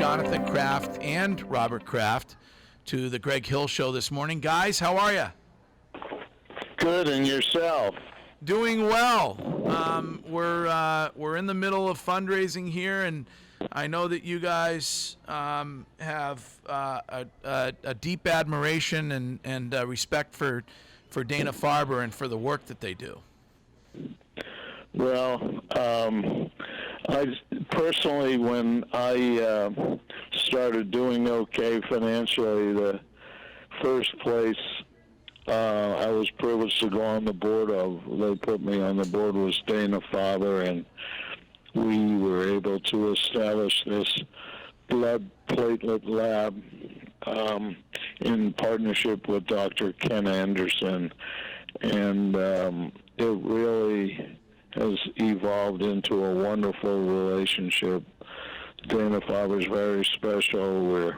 Jonathan Kraft and Robert Kraft to the Greg Hill Show this morning. Guys, how are you? Good, and yourself? Doing well. We're in the middle of fundraising here, and I know that you guys have a deep admiration and respect for Dana Farber and for the work that they do. Well, I personally, when I started doing okay financially, the first place I was privileged to go on the board of, they put me on the board, was Dana Farber, and we were able to establish this blood platelet lab in partnership with Dr. Ken Anderson, and it really has evolved into a wonderful relationship. Dana Farber's very special.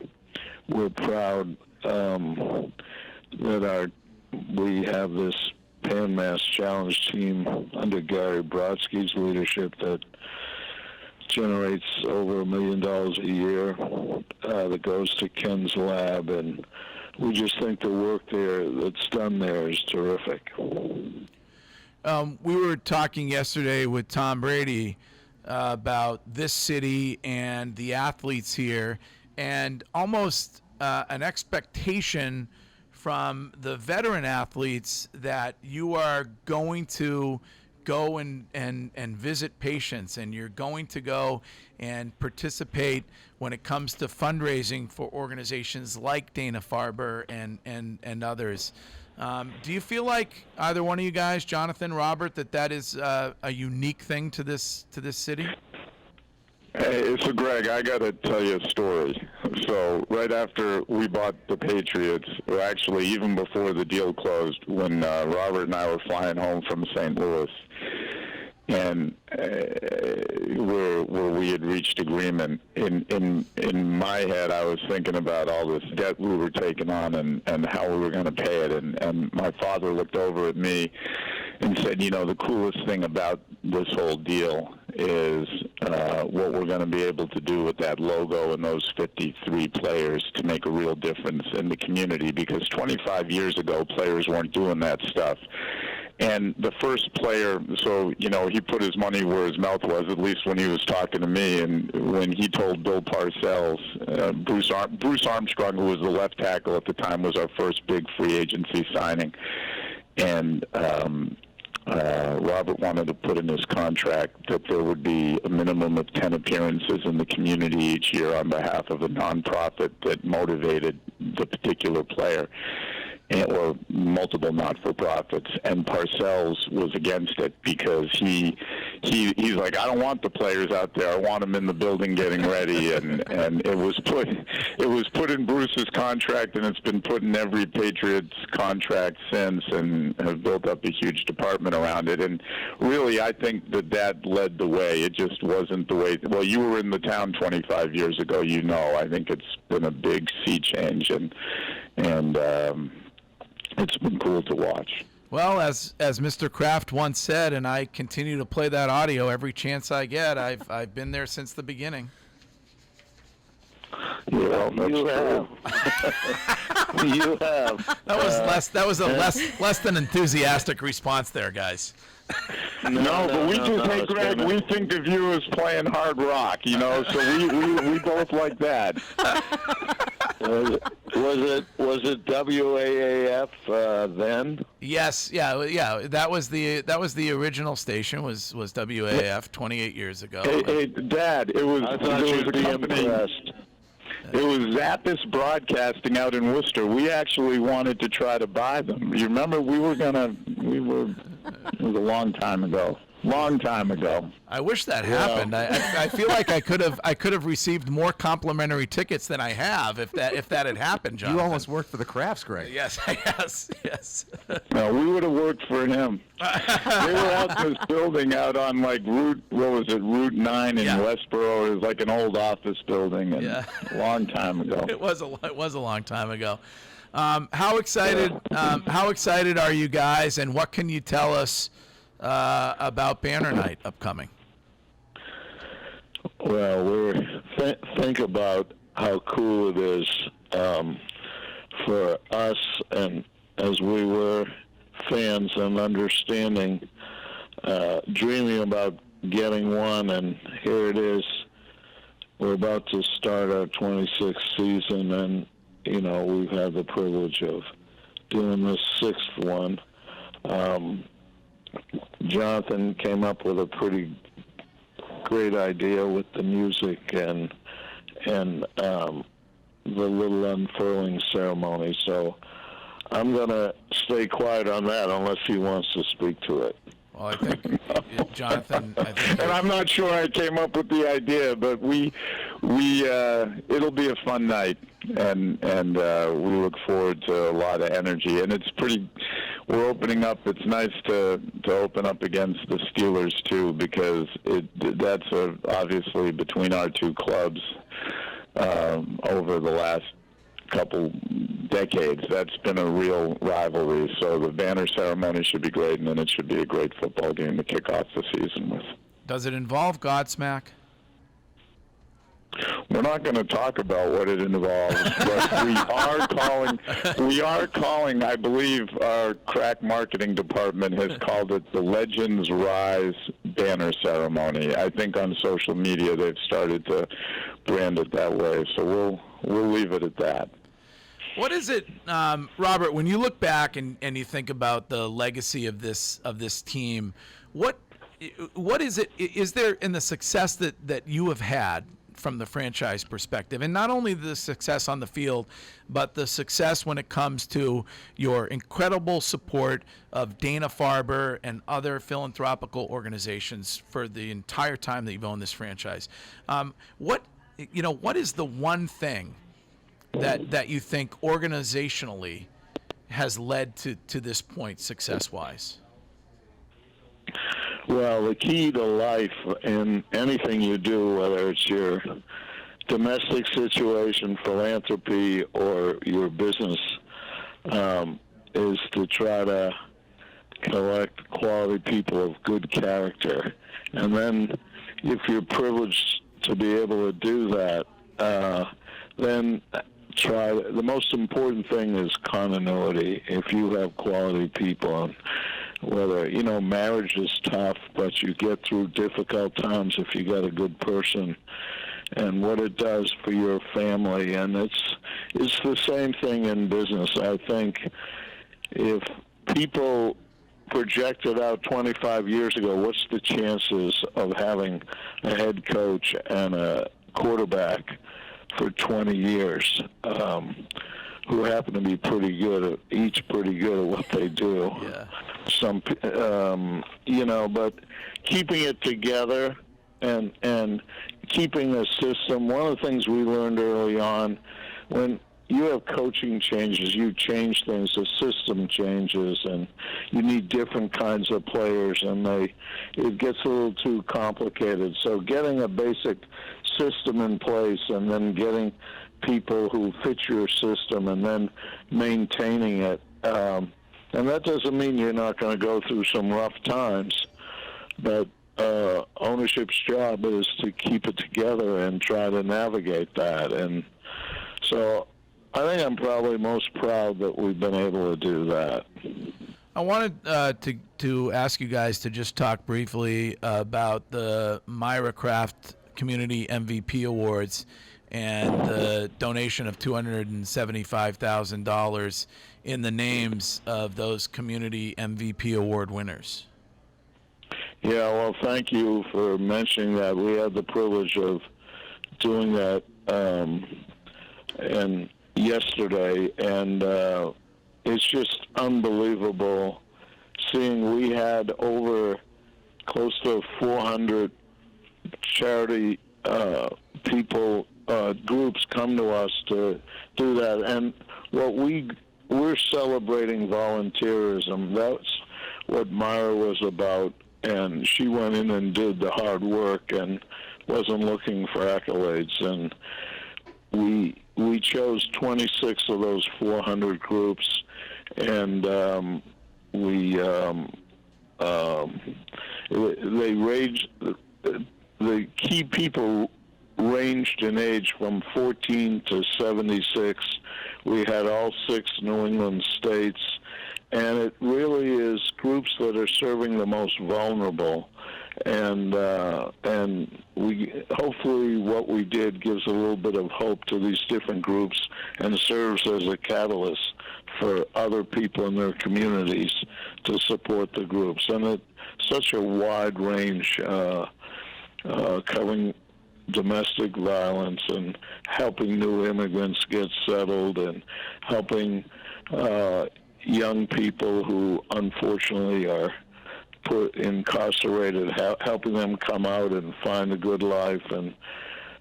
We're proud that we have this Pan Mass Challenge team under Gary Brodsky's leadership that generates over $1 million a year that goes to Ken's lab, and we just think the work that's done there is terrific. We were talking yesterday with Tom Brady about this city and the athletes here, and almost an expectation from the veteran athletes that you are going to go and visit patients, and you're going to go and participate when it comes to fundraising for organizations like Dana Farber and others. Do you feel like either one of you guys, Jonathan, Robert, that is a unique thing to this city? Hey, so Greg, I got to tell you a story. So right after we bought the Patriots, or actually even before the deal closed, when Robert and I were flying home from St. Louis, and where we had reached agreement, in my head I was thinking about all this debt we were taking on and how we were going to pay it, and my father looked over at me and said, you know, the coolest thing about this whole deal is what we're going to be able to do with that logo and those 53 players to make a real difference in the community, because 25 years ago players weren't doing that stuff. And the first player, so, you know, he put his money where his mouth was, at least when he was talking to me, and when he told Bill Parcells, Bruce Armstrong, who was the left tackle at the time, was our first big free agency signing, and Robert wanted to put in his contract that there would be a minimum of 10 appearances in the community each year on behalf of a nonprofit that motivated the particular player, or multiple not-for-profits. And Parcells was against it because he's like, I don't want the players out there. I want them in the building getting ready. And it was put in Bruce's contract, and it's been put in every Patriots contract since, and have built up a huge department around it. And really, I think that led the way. It just wasn't the way. Well, you were in the town 25 years ago. You know, I think it's been a big sea change, and it's been cool to watch. Well, as Mr. Kraft once said, and I continue to play that audio every chance I get, I've been there since the beginning. Yeah, you have. You have. That was a less than enthusiastic response there, guys. No, but we just, hey Greg, we think of you as playing hard rock, you know, so we both like that. Was it WAAF then? Yes, yeah. That was the original station. Was WAAF 28 years ago. Hey, Dad, it was. I thought you'd be impressed. It was Zappis Broadcasting out in Worcester. We actually wanted to try to buy them. You remember it was a long time ago. I wish that happened. I feel like I could have received more complimentary tickets than I have if that had happened, Jonathan. You almost worked for the Crafts, Greg. Yes. No, we would have worked for him. They were out in this building out on like Route 9 in Westboro. It was like an old office building, and a long time ago. It was a long time ago. How excited are you guys, and what can you tell us about Banner Night upcoming? Well, think about how cool it is for us, and as we were fans and understanding, dreaming about getting one, and here it is. We're about to start our 26th season, and, we've had the privilege of doing the 6th one. Jonathan came up with a pretty great idea with the music and the little unfurling ceremony. So I'm going to stay quiet on that unless he wants to speak to it. Well, I think, Jonathan, and I'm not sure I came up with the idea, but it'll be a fun night, and we look forward to a lot of energy. And we're opening up. It's nice to open up against the Steelers too, because that's obviously between our two clubs over the last couple decades. That's been a real rivalry. So the banner ceremony should be great, and then it should be a great football game to kick off the season with. Does it involve Godsmack? We're not going to talk about what it involves, but we are calling, I believe our crack marketing department has called it the Legends Rise banner ceremony. I think on social media they've started to brand it that way, so we'll leave it at that. What is it, Robert, when you look back and you think about the legacy of this team, what is it, is there in the success that you have had from the franchise perspective, and not only the success on the field, but the success when it comes to your incredible support of Dana-Farber and other philanthropical organizations for the entire time that you've owned this franchise? What is the one thing that you think organizationally has led to this point success-wise? Well, the key to life in anything you do, whether it's your domestic situation, philanthropy, or your business, is to try to collect quality people of good character. And then if you're privileged to be able to do that, then the most important thing is continuity. If you have quality people, and whether, marriage is tough, but you get through difficult times if you got a good person, and what it does for your family. And it's the same thing in business. I think if people projected out 25 years ago, what's the chances of having a head coach and a quarterback for 20 years who happen to be pretty good at what they do? Yeah. But keeping it together and keeping the system. One of the things we learned early on, when you have coaching changes, you change things, the system changes, and you need different kinds of players, and it gets a little too complicated. So getting a basic system in place and then getting people who fit your system and then maintaining it. And that doesn't mean you're not going to go through some rough times, but ownership's job is to keep it together and try to navigate that. And so I think I'm probably most proud that we've been able to do that. I wanted to ask you guys to just talk briefly about the Myra Kraft Community MVP Awards and the donation of $275,000 in the names of those Community MVP Award winners. Yeah, well, thank you for mentioning that. We had the privilege of doing that and yesterday, and it's just unbelievable seeing we had over close to 400 charity people, groups come to us to do that. And we're celebrating volunteerism. That's what Myra was about, and she went in and did the hard work and wasn't looking for accolades. And we chose 26 of those 400 groups, and they raised the key people ranged in age from 14 to 76. We had all 6 New England states, and it really is groups that are serving the most vulnerable. And we hopefully what we did gives a little bit of hope to these different groups and serves as a catalyst for other people in their communities to support the groups. And it's such a wide range, covering domestic violence and helping new immigrants get settled and helping young people who unfortunately are put incarcerated, helping them come out and find a good life, and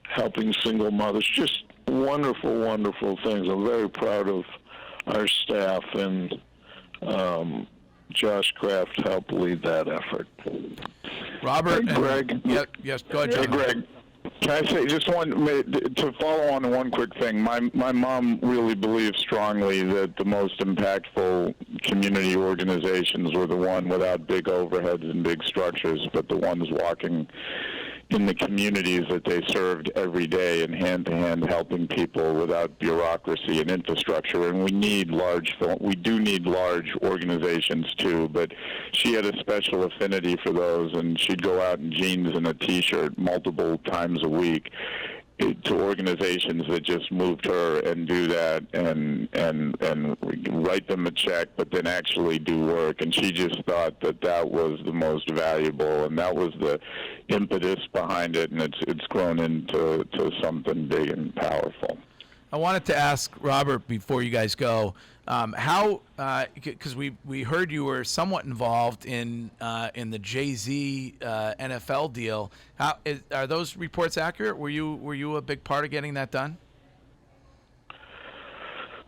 helping single mothers. Just wonderful, wonderful things. I'm very proud of our staff, and Josh Kraft helped lead that effort. Robert, Hey, Greg. Yes, go ahead, Hey, John. Greg, can I say just to follow on one quick thing? My mom really believes strongly that the most impactful community organizations were the one without big overheads and big structures, but the ones walking in the communities that they served every day and hand-to-hand helping people without bureaucracy and infrastructure. And we do need large organizations too, but she had a special affinity for those, and she'd go out in jeans and a t-shirt multiple times a week to organizations that just moved her and do that and write them a check, but then actually do work. And she just thought that was the most valuable, and that was the impetus behind it, and it's grown into something big and powerful. I wanted to ask Robert before you guys go, how, because we heard you were somewhat involved in the Jay-Z NFL deal. Are those reports accurate? Were you a big part of getting that done?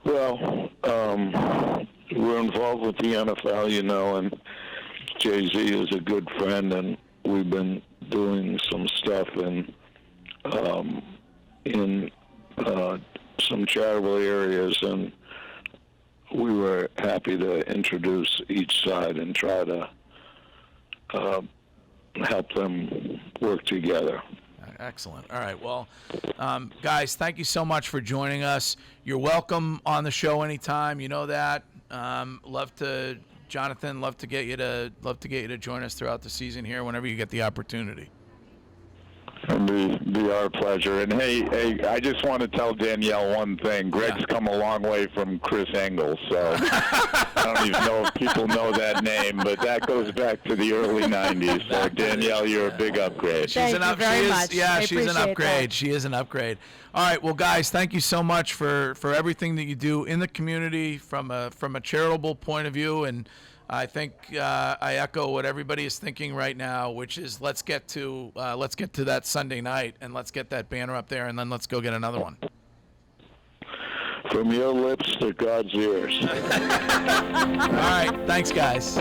Well, we're involved with the NFL, and Jay-Z is a good friend, and we've been doing some stuff in some charitable areas, and we were happy to introduce each side and try to help them work together. Excellent. All right. Well, guys, thank you so much for joining us. You're welcome on the show anytime. You know that. Jonathan, love to get you to join us throughout the season here whenever you get the opportunity. It'd be our pleasure. And hey, I just want to tell Danielle one thing. Greg's come a long way from Chris Engel, so I don't even know if people know that name, but that goes back to the early 90s. So Danielle, you're a big upgrade. Thank you very much. Yeah, I she's an appreciate upgrade. that. She is an upgrade. All right, well, guys, thank you so much for everything that you do in the community from a charitable point of view, and I think I echo what everybody is thinking right now, which is let's get to that Sunday night and let's get that banner up there, and then let's go get another one. From your lips to God's ears. All right, thanks, guys.